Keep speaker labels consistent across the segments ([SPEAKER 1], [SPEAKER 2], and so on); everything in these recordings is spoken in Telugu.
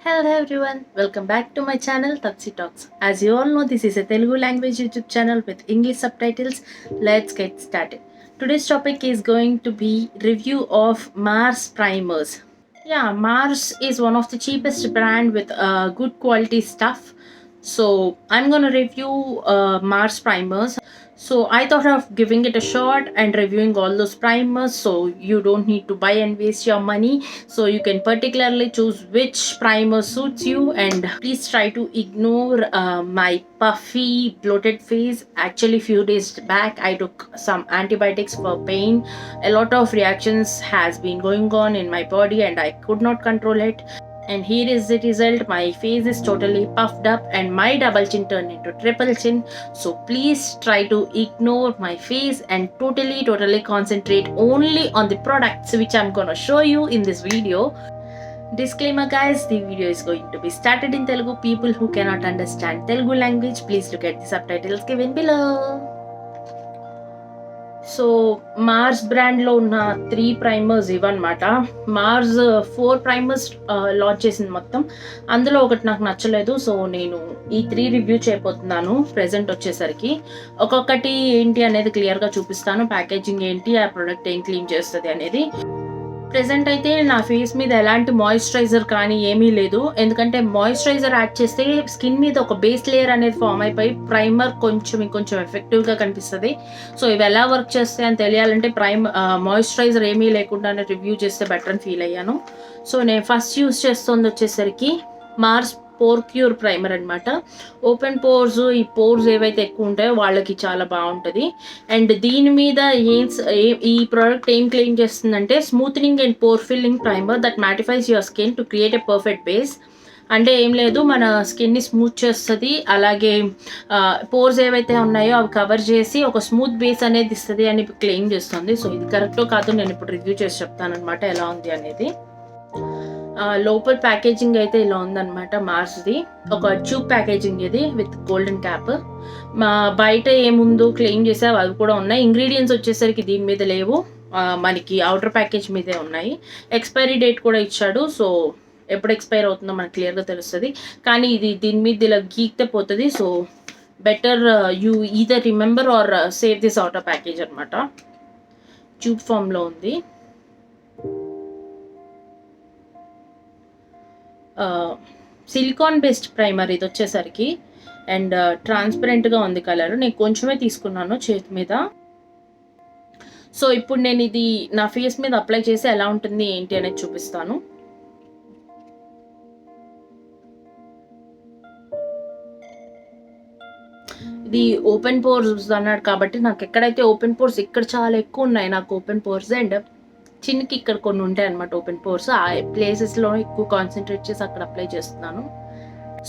[SPEAKER 1] Hello everyone, welcome back to my channel Tapsi Talks. As you all know, this is a Telugu language YouTube channel with English subtitles. Let's get started. Today's topic is going to be review of Mars primers. Yeah, Mars is one of the cheapest brand with good quality stuff. So I'm gonna review Mars primers. So I thought of giving it a shot and reviewing all those primers, so you don't need to buy and waste your money. So you can particularly choose which primer suits you, and please try to ignore my puffy bloated face. Actually, few days back I took some antibiotics for pain. A lot of reactions has been going on in my body and I could not control it. And here is the result. My face is totally puffed up and my double chin turned into triple chin. So please try to ignore my face and totally concentrate only on the products which I'm gonna show you in this video. Disclaimer guys, the video is going to be started in Telugu. People who cannot understand Telugu language, please look at the subtitles given below. So Mars బ్రాండ్లో ఉన్న 3 ప్రైమర్స్ ఇవన్నమాట. మార్స్ 4 ప్రైమర్స్ లాంచ్ చేసింది మొత్తం. అందులో ఒకటి నాకు నచ్చలేదు, సో నేను ఈ 3 రివ్యూ చేయబోతున్నాను. ప్రెజెంట్ వచ్చేసరికి ఒక్కొక్కటి ఏంటి అనేది క్లియర్గా చూపిస్తాను. ప్యాకేజింగ్ ఏంటి, ఆ ప్రోడక్ట్ ఏం క్లీన్ చేస్తుంది అనేది. ప్రెజెంట్ అయితే నా ఫేస్ మీద ఎలాంటి మాయిశ్చరైజర్ కానీ ఏమీ లేదు, ఎందుకంటే మాయిశ్చరైజర్ యాడ్ చేస్తే స్కిన్ మీద ఒక బేస్ లేయర్ అనేది ఫామ్ అయిపోయి ప్రైమర్ కొంచెం ఎఫెక్టివ్గా కనిపిస్తుంది. సో ఇవి ఎలా వర్క్ చేస్తాయి అని తెలియాలంటే మాయిశ్చరైజర్ ఏమీ లేకుండానే రివ్యూ చేస్తే బెటర్ అని ఫీల్ అయ్యాను. సో నేను ఫస్ట్ యూస్ చేస్తుంది వచ్చేసరికి మార్స్ పోర్ క్యూర్ ప్రైమర్ అనమాట. ఓపెన్ పోర్స్, ఈ పోర్స్ ఏవైతే ఎక్కువ ఉంటాయో వాళ్ళకి చాలా బాగుంటుంది. అండ్ దీని మీద ఈ ప్రోడక్ట్ ఏం క్లెయిమ్ చేస్తుందంటే smoothing and pore filling primer that mattifies your skin to create a perfect base. అంటే ఏం లేదు, మన స్కిన్ని స్మూత్ చేస్తుంది, అలాగే పోర్స్ ఏవైతే ఉన్నాయో అవి కవర్ చేసి ఒక స్మూత్ బేస్ అనేది ఇస్తుంది అని క్లెయిమ్ చేస్తుంది. సో ఇది కరెక్టో కాదో నేను ఇప్పుడు రివ్యూ చేసి చెప్తాను అనమాట ఎలా ఉంది అనేది. లోపల ప్యాకేజింగ్ అయితే ఇలా ఉందన్నమాట. మార్స్ది ఒక ట్యూబ్ ప్యాకేజింగ్ ఇది విత్ గోల్డెన్ క్యాప్. బయట ఏముందో క్లెయిమ్ చేసావు అవి కూడా ఉన్నాయి. ఇంగ్రీడియంట్స్ వచ్చేసరికి దీని మీద లేవు, మనకి అవుటర్ ప్యాకేజ్ మీదే ఉన్నాయి. ఎక్స్పైరీ డేట్ కూడా ఇచ్చాడు, సో ఎప్పుడు ఎక్స్పైర్ అవుతుందో మనకు క్లియర్గా తెలుస్తుంది. కానీ ఇది దీని మీద ఇలా గీక్తే పోతుంది. So better you either remember or save this outer package అనమాట. ట్యూబ్ ఫామ్లో ఉంది. సిలికాన్ బేస్డ్ ప్రైమర్ ఇది వచ్చేసరికి, అండ్ ట్రాన్స్పరెంట్గా ఉంది కలర్. నేను కొంచెమే తీసుకున్నాను చేతి మీద. సో ఇప్పుడు నేను ఇది నా ఫేస్ మీద అప్లై చేసి ఎలా ఉంటుంది ఏంటి అనేది చూపిస్తాను. ఇది ఓపెన్ పోర్స్ అన్నాడు కాబట్టి నాకు ఎక్కడైతే ఓపెన్ పోర్స్ ఇక్కడ చాలా ఎక్కువ ఉన్నాయి నాకు ఓపెన్ పోర్స్, అండ్ చిన్నకి ఇక్కడ కొన్ని ఉంటాయి అనమాట ఓపెన్ పోర్స్. ఆ ప్లేసెస్లో ఎక్కువ కాన్సన్ట్రేట్ చేసి అక్కడ అప్లై చేస్తున్నాను.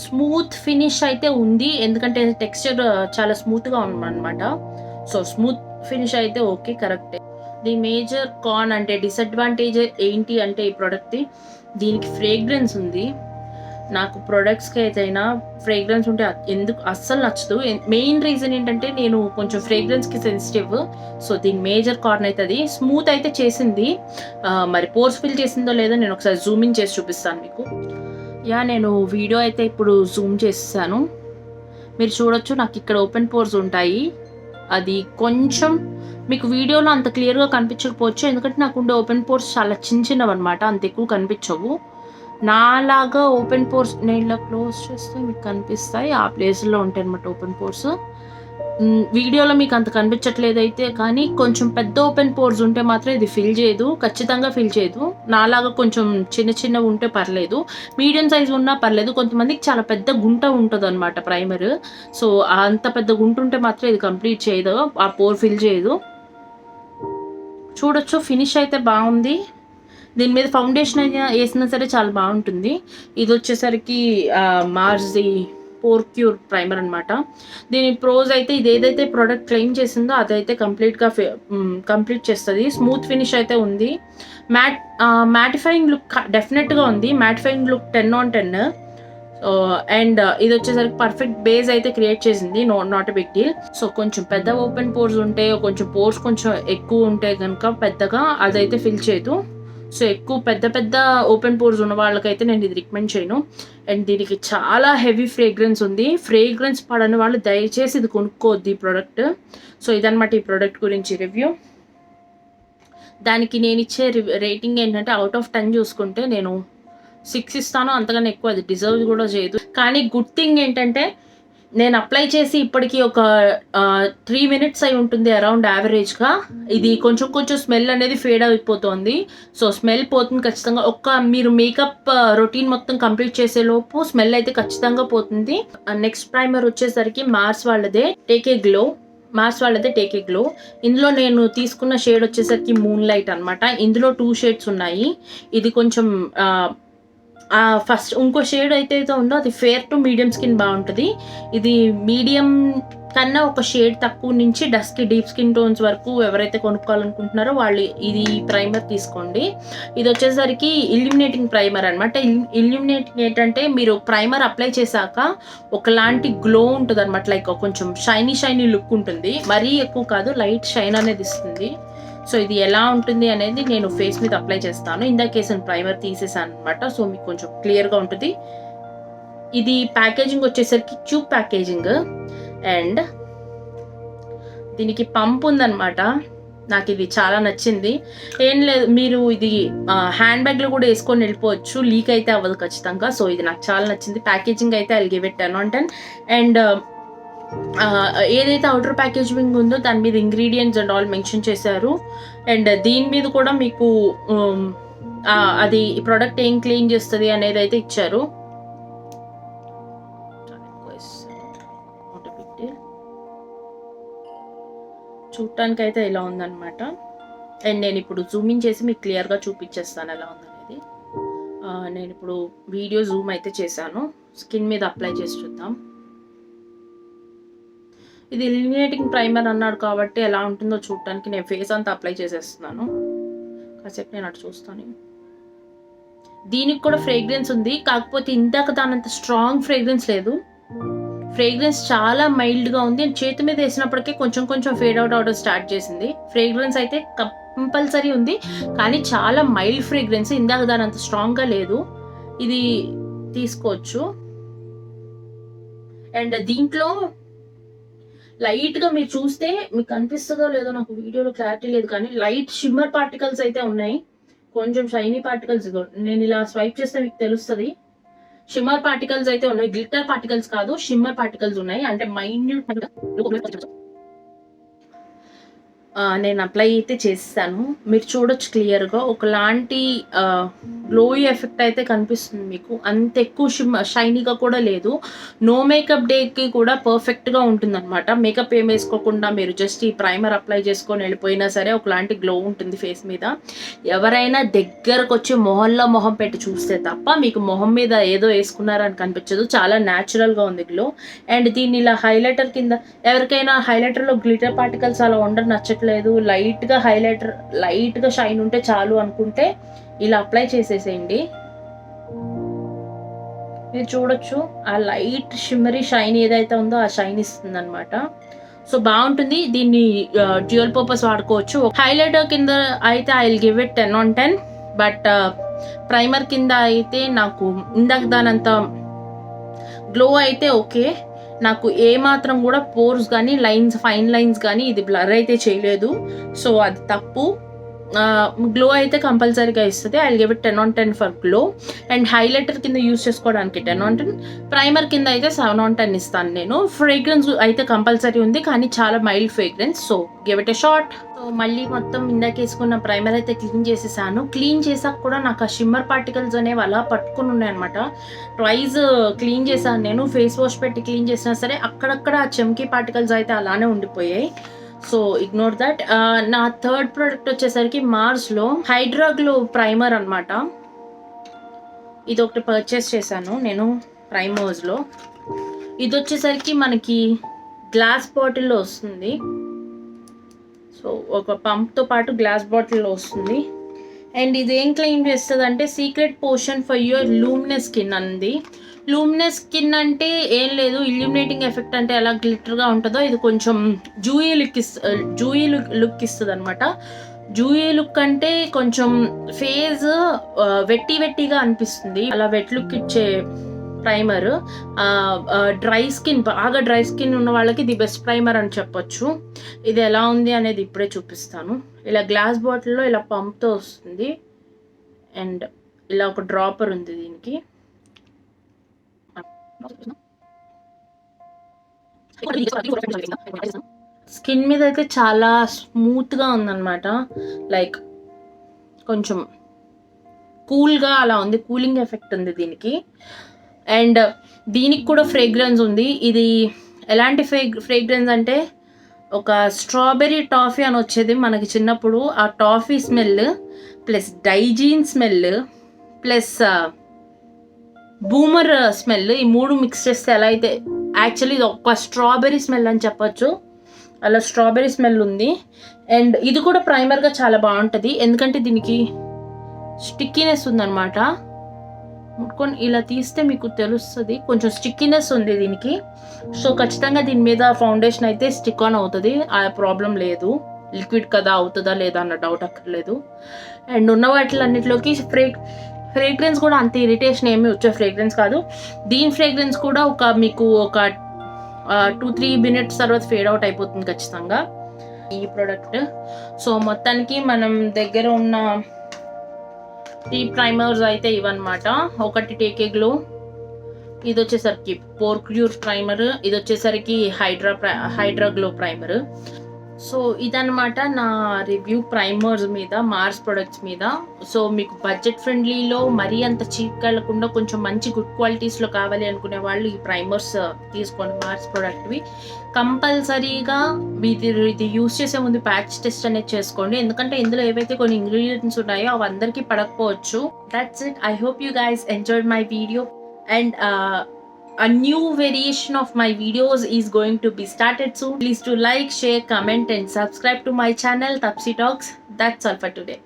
[SPEAKER 1] స్మూత్ ఫినిష్ అయితే ఉంది, ఎందుకంటే టెక్స్చర్ చాలా స్మూత్గా ఉందన్నమాట. సో స్మూత్ ఫినిష్ అయితే ఓకే, కరెక్టే. ది మేజర్ కాన్ అంటే డిసడ్వాంటేజ్ ఏంటి అంటే ఈ ప్రోడక్ట్ది దీనికి ఫ్రేగ్రెన్స్ ఉంది. నాకు ప్రొడక్ట్స్కి అయితేనా ఫ్రేగ్రెన్స్ ఉంటే ఎందుకు అస్సలు నచ్చదు. మెయిన్ రీజన్ ఏంటంటే నేను కొంచెం ఫ్రేగ్రెన్స్కి సెన్సిటివ్. సో దీని మేజర్ కార్న్ అవుతుంది. స్మూత్ అయితే చేసింది, మరి పోర్స్ ఫిల్ చేసిందో లేదో నేను ఒకసారి జూమింగ్ చేసి చూపిస్తాను మీకు. నేను వీడియో అయితే ఇప్పుడు జూమ్ చేసేసాను, మీరు చూడొచ్చు. నాకు ఇక్కడ ఓపెన్ పోర్స్ ఉంటాయి, అది కొంచెం మీకు వీడియోలో అంత క్లియర్గా కనిపించకపోవచ్చు, ఎందుకంటే నాకు ఉండే ఓపెన్ పోర్స్ చాలా చిన్నవి అనమాట, అంత ఎక్కువ కనిపించవు. నాలాగా ఓపెన్ పోర్స్ నేను ఇలా క్లోజ్ చేస్తే మీకు కనిపిస్తాయి, ఆ ప్లేస్లో ఉంటాయి అనమాట ఓపెన్ పోర్స్. వీడియోలో మీకు అంత కనిపించట్లేదు అయితే, కానీ కొంచెం పెద్ద ఓపెన్ పోర్స్ ఉంటే మాత్రం ఇది ఫిల్ చేయదు, ఖచ్చితంగా ఫిల్ చేయదు. నాలాగా కొంచెం చిన్నవి ఉంటే పర్లేదు, మీడియం సైజ్ ఉన్నా పర్లేదు. కొంతమందికి చాలా పెద్ద గుంట ఉంటుంది అనమాట ప్రైమర్, సో అంత పెద్ద గుంట ఉంటే మాత్రం ఇది కంప్లీట్ చేయదు, ఆ పోర్ ఫిల్ చేయదు. చూడొచ్చు ఫినిష్ అయితే బాగుంది. దీని మీద ఫౌండేషన్ అయితే వేసినా సరే చాలా బాగుంటుంది. ఇది వచ్చేసరికి మార్స్ది పోర్ క్యూర్ ప్రైమర్ అనమాట. దీని ప్రోజ్ అయితే ఇది ఏదైతే ప్రోడక్ట్ క్లెయిమ్ చేసిందో అదైతే కంప్లీట్ చేస్తుంది. స్మూత్ ఫినిష్ అయితే ఉంది. మ్యాటిఫైయింగ్ లుక్ డెఫినెట్గా ఉంది. Mattifying look 10/10. అండ్ ఇది వచ్చేసరికి పర్ఫెక్ట్ బేస్ అయితే క్రియేట్ చేసింది, not a big deal. So కొంచెం పెద్ద ఓపెన్ పోర్స్ ఉంటే, కొంచెం పోర్స్ కొంచెం ఎక్కువ ఉంటే కనుక పెద్దగా అదైతే ఫిల్ చేయదు. సో ఎక్కువ పెద్ద పెద్ద ఓపెన్ పోర్స్ ఉన్న వాళ్ళకైతే నేను ఇది రికమెండ్ చేయను. అండ్ దీనికి చాలా హెవీ ఫ్రేగ్రెన్స్ ఉంది. ఫ్రేగ్రెన్స్ పడని వాళ్ళు దయచేసి ఇది కొనుక్కోవద్దు ఈ ప్రోడక్ట్. సో ఇదనమాట ఈ ప్రోడక్ట్ గురించి రివ్యూ. దానికి నేను ఇచ్చే రేటింగ్ ఏంటంటే అవుట్ ఆఫ్ 10 చూసుకుంటే నేను 6 ఇస్తాను. అంతకన్నా ఎక్కువ అది డిజర్వ్ కూడా చేయదు. కానీ గుడ్ థింగ్ ఏంటంటే నేను అప్లై చేసి ఇప్పటికీ ఒక 3 minutes అయి ఉంటుంది అరౌండ్ యావరేజ్గా. ఇది కొంచెం కొంచెం స్మెల్ అనేది ఫేడ్ అయిపోతుంది. సో స్మెల్ పోతుంది ఖచ్చితంగా. మీరు మేకప్ రొటీన్ మొత్తం కంప్లీట్ చేసేలోపు స్మెల్ అయితే ఖచ్చితంగా పోతుంది. నెక్స్ట్ ప్రైమర్ వచ్చేసరికి మార్స్ వాళ్ళదే టేక్ ఏ గ్లో. ఇందులో నేను తీసుకున్న షేడ్ వచ్చేసరికి మూన్ లైట్ అనమాట. ఇందులో 2 షేడ్స్ ఉన్నాయి. ఇది కొంచెం ఫస్ట్ ఇంకో షేడ్ అయితే ఉందో అది ఫేర్ టు మీడియం స్కిన్ బాగుంటుంది. ఇది మీడియం కన్నా ఒక షేడ్ తక్కువ నుంచి డస్కి డీప్ స్కిన్ టోన్స్ వరకు ఎవరైతే కొనుక్కోవాలనుకుంటున్నారో వాళ్ళు ఇది ప్రైమర్ తీసుకోండి. ఇది వచ్చేసరికి ఇల్యూమినేటింగ్ ప్రైమర్ అనమాట. ఇల్యూమినేటింగ్ ఏంటంటే మీరు ప్రైమర్ అప్లై చేశాక ఒకలాంటి గ్లో ఉంటుంది అనమాట. లైక్ కొంచెం షైనీ లుక్ ఉంటుంది. మరీ ఎక్కువ కాదు, లైట్ షైన్ అనేది ఇస్తుంది. సో ఇది ఎలా ఉంటుంది అనేది నేను ఫేస్ మీద అప్లై చేస్తాను. ఇందాకేసిన ప్రైమర్ తీసేసాను అనమాట. సో మీకు కొంచెం క్లియర్గా ఉంటుంది. ఇది ప్యాకేజింగ్ వచ్చేసరికి ట్యూబ్ ప్యాకేజింగ్ అండ్ దీనికి పంప్ ఉందన్నమాట. నాకు ఇది చాలా నచ్చింది. ఏం లేదు, మీరు ఇది హ్యాండ్ బ్యాగ్లో కూడా వేసుకొని వెళ్ళిపోవచ్చు, లీక్ అయితే అవ్వదు ఖచ్చితంగా. సో ఇది నాకు చాలా నచ్చింది. ప్యాకేజింగ్ అయితే I'll give it 10 on 10. And ఏదైతే అవుటర్ ప్యాకేజింగ్ ఉందో దాని మీద ఇంగ్రీడియంట్స్ అండ్ ఆల్ మెన్షన్ చేశారు. అండ్ దీని మీద కూడా మీకు అది ప్రోడక్ట్ ఏం క్లీన్ చేస్తుంది అనేది అయితే ఇచ్చారు. చూడటానికి అయితే ఇలా ఉందన్నమాట. అండ్ నేను ఇప్పుడు జూమింగ్ చేసి మీకు క్లియర్గా చూపించేస్తాను ఎలా ఉందనేది. నేను ఇప్పుడు వీడియో జూమ్ అయితే చేశాను. స్కిన్ మీద అప్లై చేసి చూద్దాం. ఇది ఇల్యూమినేటింగ్ ప్రైమర్ అన్నాడు కాబట్టి ఎలా ఉంటుందో చూడటానికి నేను ఫేస్ అంతా అప్లై చేసేస్తున్నాను. కాసేపు నేను అటు చూస్తాను. దీనికి కూడా ఫ్రేగ్రెన్స్ ఉంది, కాకపోతే ఇందాక దానంత స్ట్రాంగ్ ఫ్రేగ్రెన్స్ లేదు. ఫ్రేగ్రెన్స్ చాలా మైల్డ్గా ఉంది. అండ్ చేతి మీద వేసినప్పటికీ కొంచెం ఫేడ్ అవుట్ అవడం స్టార్ట్ చేసింది. ఫ్రేగ్రెన్స్ అయితే కంపల్సరీ ఉంది, కానీ చాలా మైల్డ్ ఫ్రేగ్రెన్స్. ఇందాక దాని అంత స్ట్రాంగ్గా లేదు. ఇది తీసుకోవచ్చు. అండ్ దీంట్లో లైట్గా మీరు చూస్తే మీకు కనిపిస్తుందో లేదో నాకు వీడియోలో క్లారిటీ లేదు, కానీ లైట్ షిమ్మర్ పార్టికల్స్ అయితే ఉన్నాయి. కొంచెం షైనీ పార్టికల్స్. నేను ఇలా స్వైప్ చేస్తే మీకు తెలుస్తుంది. షిమ్మర్ పార్టికల్స్ అయితే ఉన్నాయి, గ్లిటర్ పార్టికల్స్ కాదు, షిమ్మర్ పార్టికల్స్ ఉన్నాయి. అంటే మైన్యూట్. నేను అప్లై అయితే చేస్తాను. మీరు చూడొచ్చు క్లియర్గా ఒకలాంటి గ్లోయి ఎఫెక్ట్ అయితే కనిపిస్తుంది మీకు. అంత ఎక్కువ షైనీగా కూడా లేదు. నో మేకప్ డేకి కూడా పర్ఫెక్ట్గా ఉంటుంది అనమాట. మేకప్ ఏం వేసుకోకుండా మీరు జస్ట్ ఈ ప్రైమర్ అప్లై చేసుకొని వెళ్ళిపోయినా సరే ఒకలాంటి గ్లో ఉంటుంది ఫేస్ మీద. ఎవరైనా దగ్గరకు వచ్చి మొహం పెట్టి చూస్తే తప్ప మీకు మొహం మీద ఏదో వేసుకున్నారని కనిపించదు. చాలా న్యాచురల్గా ఉంది గ్లో. అండ్ దీన్ని ఇలా హైలైటర్ కింద, ఎవరికైనా హైలైటర్లో గ్లిటర్ పార్టికల్స్ అలా ఉండడం నచ్చట్లేదు, లైట్గా షైన్ ఉంటే చాలు అనుకుంటే ఇలా అప్లై చేసేసేయండి. మీరు చూడొచ్చు ఆ లైట్ షిమ్మరీ షైన్ ఏదైతే ఉందో ఆ షైన్ ఇస్తుంది అనమాట. సో బాగుంటుంది. దీన్ని డ్యూయల్ పర్పస్ వాడుకోవచ్చు. హైలైటర్ కింద అయితే I'll give it 10 on 10. But primer కింద అయితే నాకు ఇందాక దానంత గ్లో అయితే ఓకే. నాకు ఏమాత్రం కూడా పోర్స్ కానీ ఫైన్ లైన్స్ కానీ ఇది బ్లర్ అయితే చేయలేదు. సో అది తప్పు. గ్లో అయితే కంపల్సరీగా ఇస్తుంది. I'll give it 10 on 10 for glow. And highlighter కింద యూస్ చేసుకోవడానికి 10 on 10. ప్రైమర్ కింద అయితే 7 on 10 ఇస్తాను నేను. ఫ్రేగ్రెన్స్ అయితే కంపల్సరీ ఉంది, కానీ చాలా mild fragrance. So give it a shot. So మళ్ళీ మొత్తం ఇందాక వేసుకున్న ప్రైమర్ అయితే క్లీన్ చేసేసాను. క్లీన్ చేసాక కూడా నాకు ఆ షిమ్మర్ పార్టికల్స్ అనేవి అలా పట్టుకుని ఉన్నాయన్నమాట. ట్వైస్ క్లీన్ చేశాను నేను. ఫేస్ వాష్ పెట్టి క్లీన్ చేసినా సరే అక్కడక్కడ ఆ చెమ్కీ పార్టికల్స్ అయితే అలానే ఉండిపోయాయి. So ignore that. నా థర్డ్ ప్రోడక్ట్ వచ్చేసరికి మార్స్లో హైడ్రా గ్లో ప్రైమర్ అనమాట. ఇది ఒకటి పర్చేస్ చేశాను నేను ప్రైమర్స్లో. ఇది వచ్చేసరికి మనకి గ్లాస్ బాటిల్లో వస్తుంది. సో ఒక పంప్తో పాటు గ్లాస్ బాటిల్లో వస్తుంది. అండ్ ఇది ఏం క్లెయిమ్ చేస్తుంది అంటే secret potion for your luminous skin అంది. లూమినస్ స్కిన్ అంటే ఏం లేదు, ఇల్యూమినేటింగ్ ఎఫెక్ట్ అంటే ఎలా గ్లిటర్గా ఉంటుందో ఇది కొంచెం జూయీ లుక్ ఇస్తుంది అనమాట. జూయీ లుక్ అంటే కొంచెం ఫేస్ వెట్టిగా అనిపిస్తుంది. అలా వెట్ లుక్ ఇచ్చే ప్రైమర్. బాగా డ్రై స్కిన్ ఉన్న వాళ్ళకి ది బెస్ట్ ప్రైమర్ అని చెప్పొచ్చు. ఇది ఎలా ఉంది అనేది ఇప్పుడే చూపిస్తాను. ఇలా గ్లాస్ బాటిల్లో ఇలా పంప్తో వస్తుంది అండ్ ఇలా ఒక డ్రాపర్ ఉంది దీనికి. స్కిన్ మీద అయితే చాలా స్మూత్గా ఉందన్నమాట. లైక్ కొంచెం కూల్గా అలా ఉంది, కూలింగ్ ఎఫెక్ట్ ఉంది దీనికి. అండ్ దీనికి కూడా ఫ్రేగ్రెన్స్ ఉంది. ఇది ఎలాంటి ఫ్రేగ్రెన్స్ అంటే ఒక స్ట్రాబెర్రీ టాఫీ అని వచ్చేది మనకి చిన్నప్పుడు. ఆ toffee smell plus Digene smell plus Boomer smell, ఈ 3 మిక్స్ చేస్తే ఎలా అయితే యాక్చువల్లీ ఇది ఒక స్ట్రాబెర్రీ స్మెల్ అని చెప్పొచ్చు. అలా స్ట్రాబెర్రీ స్మెల్ ఉంది. అండ్ ఇది కూడా ప్రైమర్గా చాలా బాగుంటుంది, ఎందుకంటే దీనికి స్టిక్కీనెస్ ఉందన్నమాట. ముట్టుకొని ఇలా తీస్తే మీకు తెలుస్తుంది, కొంచెం స్టిక్కీనెస్ ఉంది దీనికి. సో ఖచ్చితంగా దీని మీద ఫౌండేషన్ అయితే స్టిక్ ఆన్ అవుతుంది, ఆ ప్రాబ్లం లేదు. లిక్విడ్ కదా, అవుతుందా లేదా అన్న డౌట్ అక్కర్లేదు. అండ్ ఉన్న వాటిలన్నిటిలోకి ఫ్రేగ్రెన్స్ కూడా అంత ఇరిటేషన్ ఏమీ వచ్చే ఫ్రేగ్రెన్స్ కాదు. దీని ఫ్రేగ్రెన్స్ కూడా మీకు ఒక 2-3 మినిట్స్ తర్వాత ఫేడ్ అవుట్ అయిపోతుంది ఖచ్చితంగా ఈ ప్రోడక్ట్. సో మొత్తానికి మనం దగ్గర ఉన్న 3 ప్రైమర్స్ అయితే ఇవన్నమాట. ఒకటి టేకే గ్లో, ఇది వచ్చేసరికి పోర్ క్యూర్ ప్రైమర్, ఇది వచ్చేసరికి హైడ్రా గ్లో ప్రైమర్. సో ఇదన్నమాట నా రివ్యూ ప్రైమర్స్ మీద, మార్స్ ప్రొడక్ట్స్ మీద. సో మీకు బడ్జెట్ ఫ్రెండ్లీలో మరీ అంత చీప్గా వెళ్ళకుండా కొంచెం మంచి గుడ్ క్వాలిటీస్లో కావాలి అనుకునే వాళ్ళు ఈ ప్రైమర్స్ తీసుకోండి, మార్స్ ప్రొడక్ట్వి. కంపల్సరీగా ఇది యూస్ చేసే ముందు ప్యాచ్ టెస్ట్ అనేది చేసుకోండి, ఎందుకంటే ఇందులో ఏవైతే కొన్ని ఇంగ్రీడియంట్స్ ఉన్నాయో అవి అందరికీ పడకపోవచ్చు. That's it. I hope you guys enjoyed my video. And a new variation of my videos is going to be started soon. Please do like, share, comment and subscribe to my channel Tapsi Talks. That's all for today.